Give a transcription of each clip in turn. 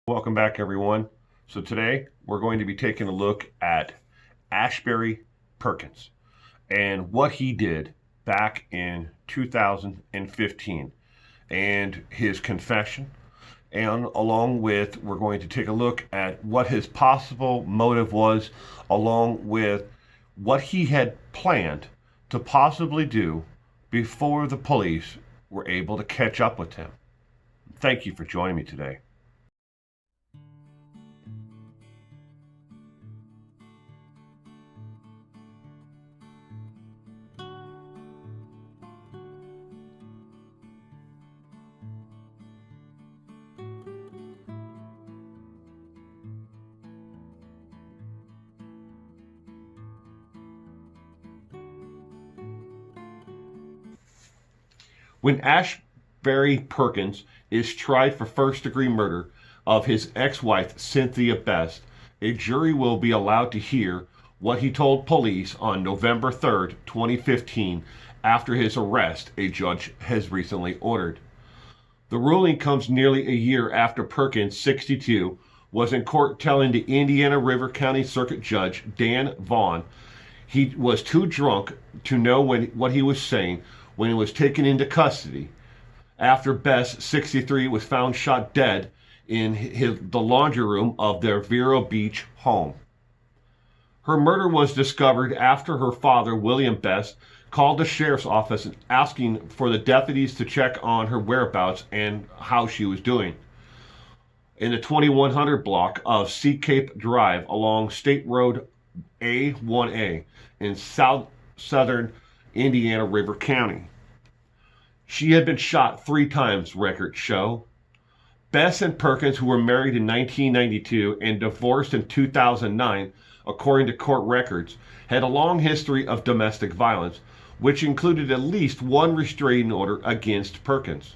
Welcome back, everyone. So today we're going to be taking a look at Ashbury Perkins and what he did back in 2015 and his confession. And along with, we're going to take a look at what his possible motive was, along with what he had planned to possibly do before the police were able to catch up with him. Thank you for joining me today. When Ashbury Perkins is tried for first-degree murder of his ex-wife Cynthia Best, a jury will be allowed to hear what he told police on November 3rd, 2015, after his arrest a judge has recently ordered. The ruling comes nearly a year after Perkins, 62, was in court telling the Indiana River County Circuit Judge Dan Vaughn he was too drunk to know what he was saying when he was taken into custody after Bess, 63, was found shot dead in the laundry room of their Vero Beach home. Her murder was discovered after her father, William Bess, called the sheriff's office asking for the deputies to check on her whereabouts and how she was doing. In the 2100 block of Sea Cape Drive along State Road A1A in southern Indiana River County. She had been shot 3 times, records show. Bess and Perkins, who were married in 1992 and divorced in 2009, according to court records, had a long history of domestic violence, which included at least one restraining order against Perkins.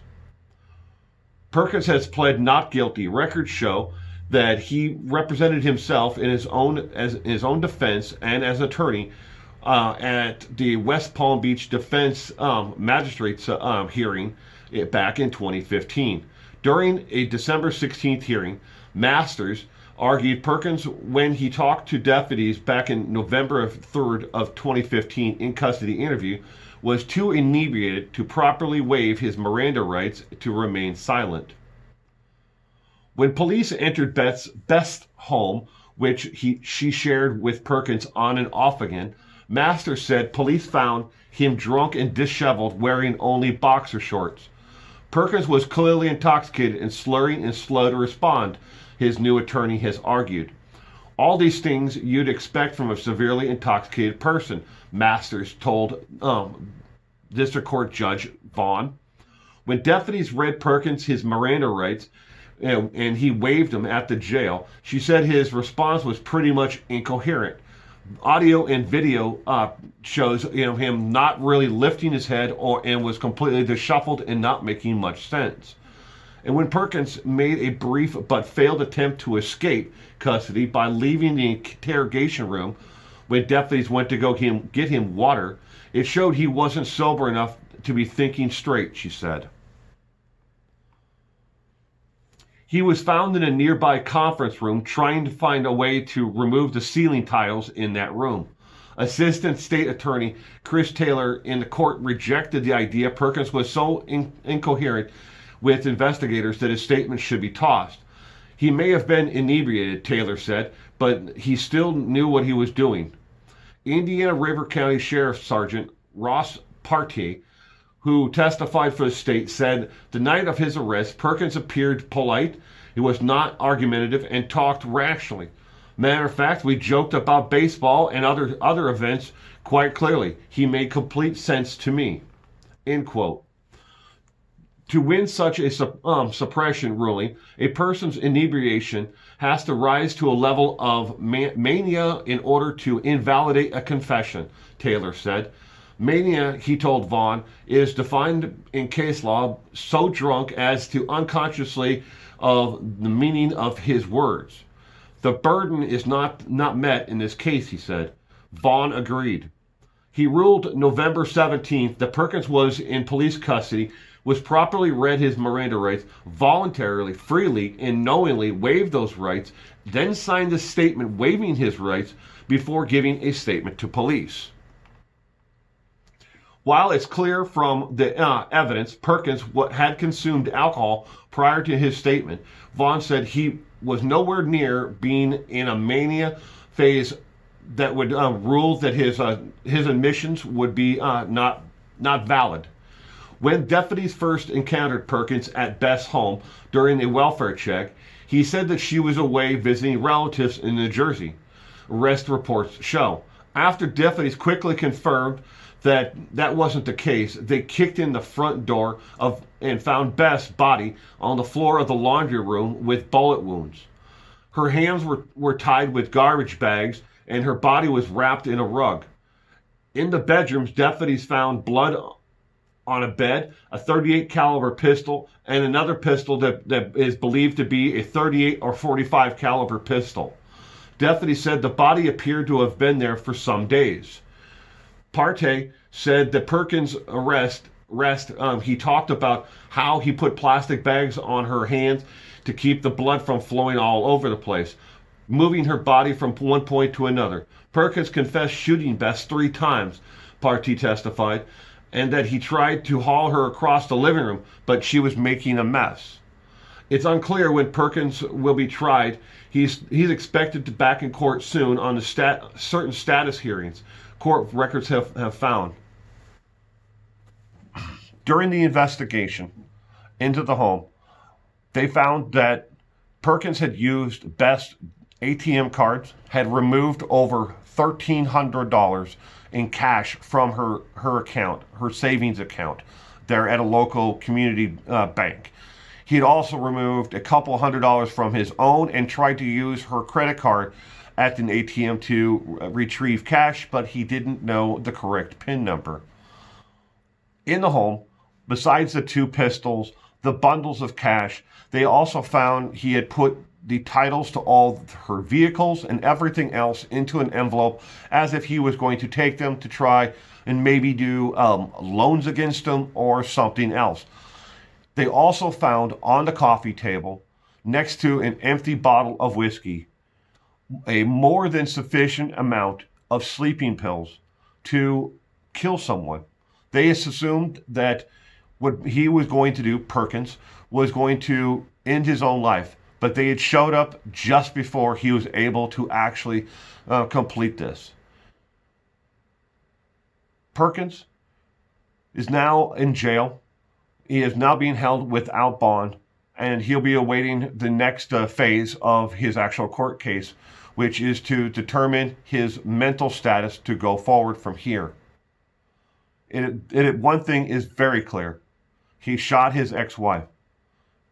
Perkins has pled not guilty. Records show that he represented himself in his own defense and as attorney at the West Palm Beach Defense Magistrate's hearing back in 2015. During a December 16th hearing, Masters argued Perkins, when he talked to deputies back in November 3rd of 2015 in custody interview, was too inebriated to properly waive his Miranda rights to remain silent. When police entered Beth's home, which she shared with Perkins on and off again, Masters said police found him drunk and disheveled, wearing only boxer shorts. Perkins was clearly intoxicated and slurring and slow to respond, his new attorney has argued. All these things you'd expect from a severely intoxicated person, Masters told District Court Judge Vaughn. When deputies read Perkins his Miranda rights, and he waived them at the jail, she said his response was pretty much incoherent. Audio and video shows him not really lifting his head and was completely disheveled and not making much sense. And when Perkins made a brief but failed attempt to escape custody by leaving the interrogation room when deputies went to go get him water, it showed he wasn't sober enough to be thinking straight, she said. He was found in a nearby conference room trying to find a way to remove the ceiling tiles in that room. Assistant State Attorney Chris Taylor in the court rejected the idea Perkins was so incoherent with investigators that his statement should be tossed. He may have been inebriated, Taylor said, but he still knew what he was doing. Indiana River County Sheriff Sergeant Ross Partey, who testified for the state, said the night of his arrest, Perkins appeared polite, he was not argumentative, and talked rationally. Matter of fact, we joked about baseball and other events quite clearly. He made complete sense to me. End quote. To win such a suppression ruling, a person's inebriation has to rise to a level of mania in order to invalidate a confession, Taylor said. Mania, he told Vaughn, is defined in case law so drunk as to unconsciously of the meaning of his words. The burden is not met in this case, he said. Vaughn agreed. He ruled November 17th that Perkins was in police custody was properly read his Miranda rights, voluntarily, freely, and knowingly waived those rights, then signed a statement waiving his rights before giving a statement to police. While it's clear from the evidence Perkins had consumed alcohol prior to his statement, Vaughn said he was nowhere near being in a mania phase that would rule that his admissions would be not valid. When deputies first encountered Perkins at Beth's home during a welfare check, he said that she was away visiting relatives in New Jersey. Arrest reports show. After deputies quickly confirmed that wasn't the case, they kicked in the front door and found Beth's body on the floor of the laundry room with bullet wounds. Her hands were tied with garbage bags and her body was wrapped in a rug. In the bedrooms, deputies found blood on a bed, a .38 caliber pistol, and another pistol that is believed to be a .38 or .45 caliber pistol. Deputies said the body appeared to have been there for some days. Partey said that Perkins' arrest, he talked about how he put plastic bags on her hands to keep the blood from flowing all over the place, moving her body from one point to another. Perkins confessed shooting Beth 3 times, Partey testified, and that he tried to haul her across the living room, but she was making a mess. It's unclear when Perkins will be tried. He's expected to be back in court soon on the certain status hearings court records have found. During the investigation into the home, they found that Perkins had used Beth's ATM cards, had removed over $1,300 in cash from her account, her savings account, there at a local community bank. He had also removed a couple $100 from his own and tried to use her credit card at an ATM to retrieve cash, but he didn't know the correct PIN number. In the home, besides the 2 pistols, the bundles of cash, they also found he had put the titles to all her vehicles and everything else into an envelope as if he was going to take them to try and maybe do loans against them or something else. They also found on the coffee table, next to an empty bottle of whiskey, a more than sufficient amount of sleeping pills to kill someone. They assumed that what he was going to do, Perkins, was going to end his own life, but they had showed up just before he was able to actually complete this. Perkins is now in jail. He is now being held without bond, and he'll be awaiting the next phase of his actual court case, which is to determine his mental status to go forward from here. One thing is very clear. He shot his ex-wife,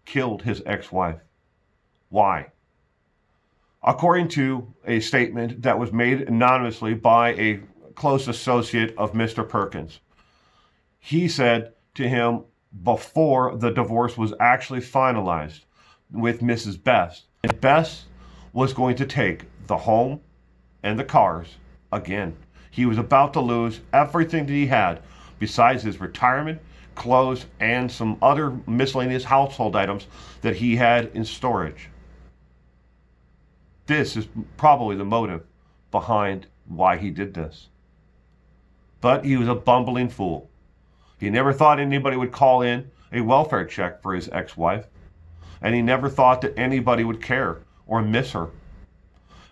killed his ex-wife. Why? According to a statement that was made anonymously by a close associate of Mr. Perkins, he said to him before the divorce was actually finalized with Mrs. Best, and Best was going to take the home and the cars again. He was about to lose everything that he had besides his retirement, clothes, and some other miscellaneous household items that he had in storage. This is probably the motive behind why he did this. But he was a bumbling fool. He never thought anybody would call in a welfare check for his ex-wife, and he never thought that anybody would care or miss her.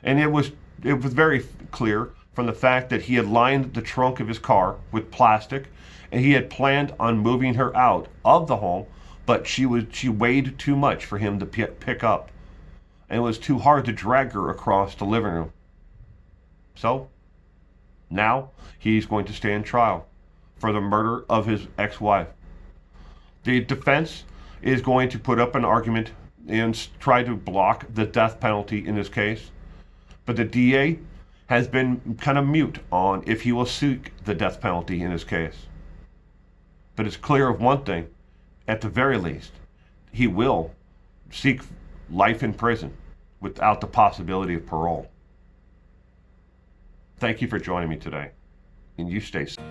And it was very clear from the fact that he had lined the trunk of his car with plastic, and he had planned on moving her out of the home, but she weighed too much for him to pick up, and it was too hard to drag her across the living room. So now he's going to stand trial for the murder of his ex-wife. The defense is going to put up an argument and try to block the death penalty in this case, but the DA has been kind of mute on if he will seek the death penalty in his case. But it's clear of one thing, at the very least, he will seek life in prison without the possibility of parole. Thank you for joining me today, and you stay safe.